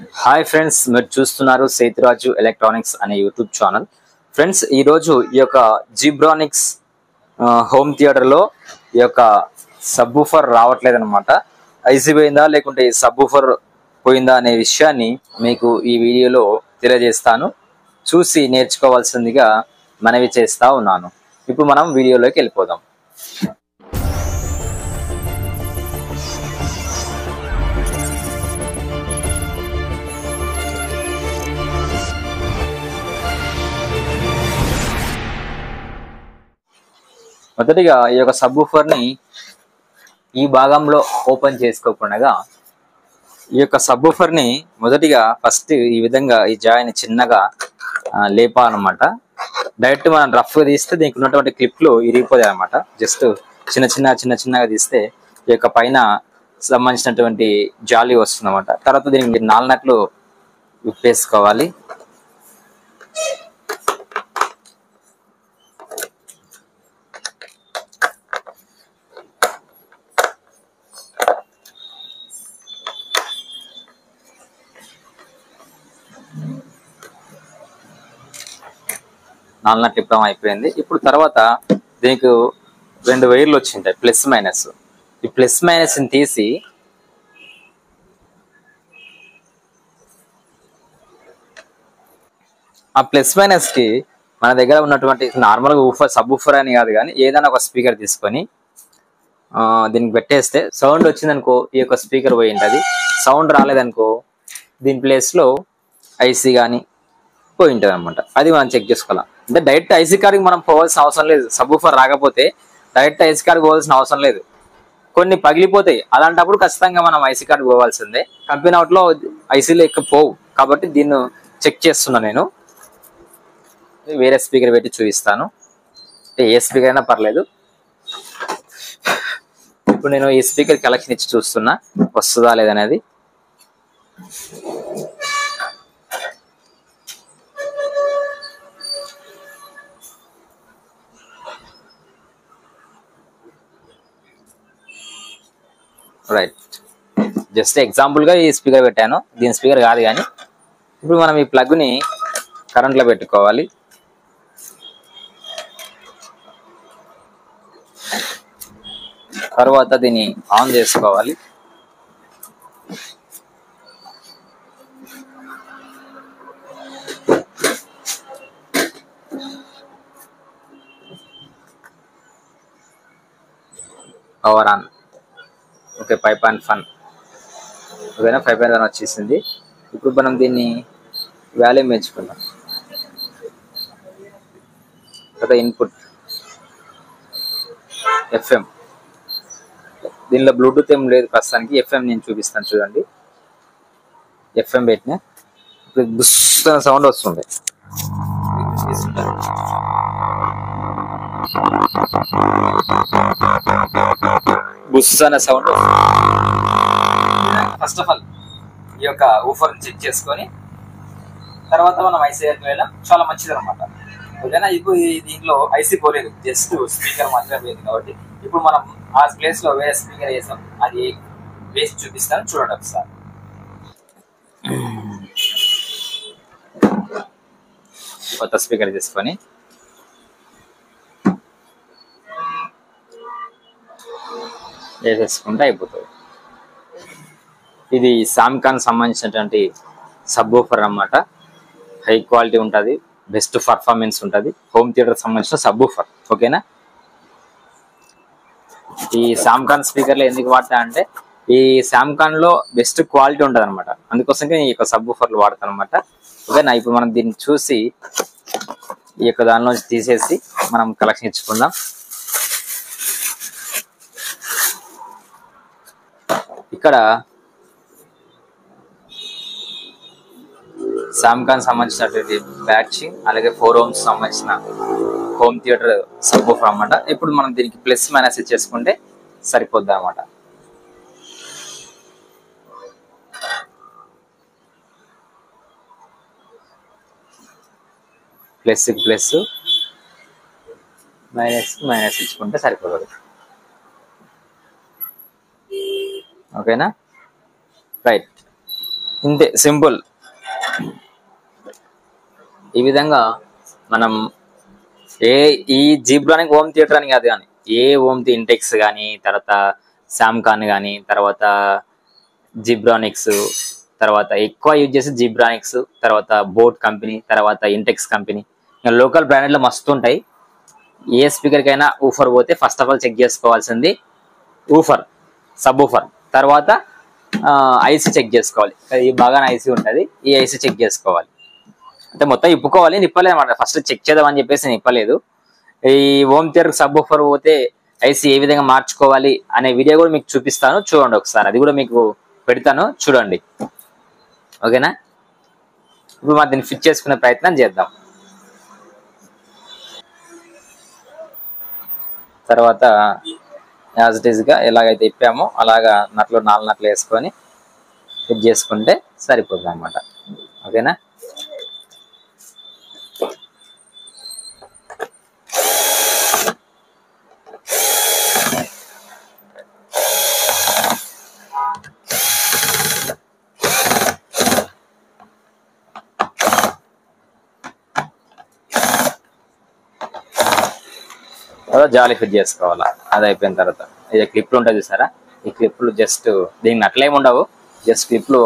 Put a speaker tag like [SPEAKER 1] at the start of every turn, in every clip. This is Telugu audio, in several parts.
[SPEAKER 1] హాయ్ ఫ్రెండ్స్, మీరు చూస్తున్నారు సేతురాజు ఎలక్ట్రానిక్స్ అనే యూట్యూబ్ ఛానల్. ఫ్రెండ్స్, ఈరోజు ఈ యొక్క జీబ్రానిక్స్ హోమ్ థియేటర్లో ఈ యొక్క సబ్బూఫర్ రావట్లేదు అనమాట. ఐసీ పోయిందా లేకుంటే ఈ సబ్బూఫర్ పోయిందా అనే విషయాన్ని మీకు ఈ వీడియోలో తెలియజేస్తాను. చూసి నేర్చుకోవాల్సిందిగా మనవి చేస్తా ఉన్నాను. ఇప్పుడు మనం వీడియోలోకి వెళ్ళిపోదాం. మొదటిగా ఈ యొక్క సబ్బూఫర్ ని ఈ భాగంలో ఓపెన్ చేసుకోకుండా ఈ యొక్క సబ్బూఫర్ ని మొదటిగా ఫస్ట్ ఈ విధంగా ఈ జాయిని చిన్నగా లేపాలన్నమాట. డైరెక్ట్ మనం రఫ్ గా తీస్తే దీనికి ఉన్నటువంటి క్లిప్లు ఇరిగిపోతాయి అనమాట. జస్ట్ చిన్నగా తీస్తే ఈ యొక్క పైన సంబంధించినటువంటి జాలి వస్తుంది అనమాట. తర్వాత దీనికి 4 నట్లు విప్పేసుకోవాలి. నట్లు ఇప్పడం అయిపోయింది. ఇప్పుడు తర్వాత దీనికి 2 వైర్లు వచ్చింటాయి, ప్లస్ మైనస్. ఈ ప్లస్ మైనస్ ని తీసి ఆ ప్లస్ మైనస్ కి మన దగ్గర ఉన్నటువంటి నార్మల్ గా సబ్ ఊఫర్ అని కాదు కానీ ఏదైనా ఒక స్పీకర్ తీసుకొని దీనికి పెట్టేస్తే సౌండ్ వచ్చిందనుకో ఈ యొక్క స్పీకర్ పోయి ఉంటుంది. సౌండ్ రాలేదనుకో దీని ప్లేస్ లో ఐసీ కానీ పోయి ఉంటుంది అనమాట. అది మనం చెక్ చేసుకోవాలి. అంటే డైరెక్ట్ ఐసీ కార్డ్కి మనం పోవాల్సిన అవసరం లేదు. సబ్ ఊఫర్ రాకపోతే డైరెక్ట్ ఐసీ కార్డ్కి పోవాల్సిన అవసరం లేదు. కొన్ని పగిలిపోతాయి, అలాంటప్పుడు ఖచ్చితంగా మనం ఐసీ కార్డ్ పోవాల్సిందే. కంపెనీ అవుట్ లో ఐసీలు ఎక్కువ పోవు కాబట్టి దీన్ని చెక్ చేస్తున్నా నేను. వేరే స్పీకర్ పెట్టి చూపిస్తాను. అంటే ఏ స్పీకర్ అయినా పర్లేదు. ఇప్పుడు నేను ఈ స్పీకర్ కలెక్షన్ ఇచ్చి చూస్తున్నా వస్తుందా లేదనేది. రైట్, జస్ట్ ఎగ్జాంపుల్ గా ఈ స్పీకర్ పెట్టాను. దీని స్పీకర్ కాదు కానీ ఇప్పుడు మనం ఈ ప్లగ్ ని కరెంట్ లో పెట్టుకోవాలి. తర్వాత దీన్ని ఆన్ చేసుకోవాలి. Power on. ఓకే, 5.1 ఓకేనా, 5.1 వచ్చేసింది. ఇప్పుడు మనం దీన్ని వాల్యూమ్ పెంచుకుందాం. తర్వాత ఇన్పుట్ ఎఫ్ఎం. దీనిలో బ్లూటూత్ ఏం లేదు ప్రస్తుతానికి. ఎఫ్ఎం నేను చూపిస్తాను చూడండి. ఎఫ్ఎం పెట్టినా ఇప్పుడు బుస్ సౌండ్ వస్తుంది. బుస్ అనే సౌండ్. ఫస్ట్ ఆఫ్ ఆల్ ఈ యొక్క ఊఫర్ చెక్ చేసుకొని తర్వాత మనం ఐసీ వెళ్ళడం చాలా మంచిది అనమాట. ఓకేనా, ఇప్పుడు దీంట్లో ఐసీ పోలేదు, జస్ట్ స్పీకర్ మాత్రమే పోయింది కాబట్టి ఇప్పుడు మనం ఆ ప్లేస్ లో వేరే స్పీకర్ వేసాం. అది వేసి చూపిస్తాను చూడండి ఒకసారి. కొత్త స్పీకర్ తీసుకొని వేసేసుకుంటే అయిపోతుంది. ఇది సామ్కాన్ సంబంధించినటువంటి సబ్ ఊఫర్ అన్నమాట. హై క్వాలిటీ ఉంటుంది, బెస్ట్ పర్ఫార్మెన్స్ ఉంటుంది. హోమ్ థియేటర్ సంబంధించిన సబ్ ఊఫర్. ఓకేనా, ఈ సామ్కాన్ స్పీకర్లు ఎందుకు వాడతా అంటే ఈ సామ్కాన్ లో బెస్ట్ క్వాలిటీ ఉంటుంది అనమాట. అందుకోసమే ఈ యొక్క సబ్ ఊఫర్లు వాడతాను అనమాట. ఓకేనా, ఇప్పుడు మనం దీన్ని చూసి ఈ యొక్క దానిలోంచి తీసేసి మనం కలెక్షన్ ఇచ్చుకుందాం. ఇక్కడ సామ్కాన్ సంబంధించినటువంటి బ్యాచింగ్, అలాగే 4 ohms సంబంధించిన హోమ్ థియేటర్ సబ్ ఊఫర్ అన్నమాట. ఇప్పుడు మనం దీనికి ప్లస్ మైనస్ ఇచ్చేసుకుంటే సరిపోద్ది అనమాట. ప్లస్ ప్లస్, మైనస్ మైనస్ ఇచ్చుకుంటే సరిపోతుంది. ఓకేనా, రైట్. ఇంతే సింపుల్. ఈ విధంగా మనం ఈ జీబ్రానిక్ హోమ్ థియేటర్ అని కాదు కానీ ఏ హోమ్ ఇంటెక్స్ కానీ, తర్వాత శామ్కాన్ కానీ, తర్వాత జిబ్రానిక్స్, తర్వాత ఎక్కువ యూజ్ చేసి జిబ్రానిక్స్, తర్వాత బోట్ కంపెనీ, తర్వాత ఇంటెక్స్ కంపెనీ, ఇంకా లోకల్ బ్రాండ్లో మస్తు ఉంటాయి. ఏ స్పీకర్కైనా ఊఫర్ పోతే ఫస్ట్ ఆఫ్ ఆల్ చెక్ చేసుకోవాల్సింది ఊఫర్, సబ్ ఊఫర్, తర్వాత ఐసీ చెక్ చేసుకోవాలి. ఈ బాగా ఐసీ ఉంటుంది, ఈ ఐసీ చెక్ చేసుకోవాలి. అంటే మొత్తం ఇప్పుకోవాలి, నిప్పలేదు అన్నమాట. ఫస్ట్ చెక్ చేద్దామని చెప్పేసి నిప్పలేదు. ఈ హోమ్ థియేటర్ సబ్ ఊఫర్ పోతే ఐసీ ఏ విధంగా మార్చుకోవాలి అనే వీడియో కూడా మీకు చూపిస్తాను, చూడండి ఒకసారి. అది కూడా మీకు పెడతాను, చూడండి. ఓకేనా? ఇప్పుడు మనం దీన్ని ఫిట్ చేసుకునే ప్రయత్నం చేద్దాం. తర్వాత యాజ్ ఇట్ ఈస్గా ఎలాగైతే ఇప్పామో అలాగా నట్లు 4 నట్లు వేసుకొని ఫిట్ చేసుకుంటే సరిపోతుంది అన్నమాట. ఓకేనా? జాలి ఫిట్ చేసుకోవాలా. అది అయిపోయిన తర్వాత ఇది క్లిప్లు ఉంటుంది చూసారా, ఈ క్లిప్లు జస్ట్ దీనికి నట్లేమి ఉండవు, జస్ట్ క్లిప్లు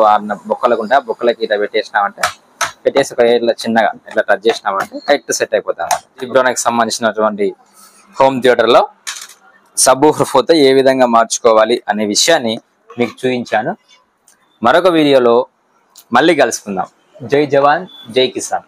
[SPEAKER 1] బొక్కలకు ఉంటాయి. బొక్కలకి ఇట్లా పెట్టేసి ఒక ఇట్లా చిన్నగా ఇట్లా టచ్ చేసినామంటే కరెక్ట్ సెట్ అయిపోతుంది. జిబ్రానిక్ సంబంధించినటువంటి హోమ్ థియేటర్లో సబ్ ఊఫర్ పోతే ఏ విధంగా మార్చుకోవాలి అనే విషయాన్ని మీకు చూపించాను. మరొక వీడియోలో మళ్ళీ కలుసుకుందాం. జై జవాన్, జై కిసాన్.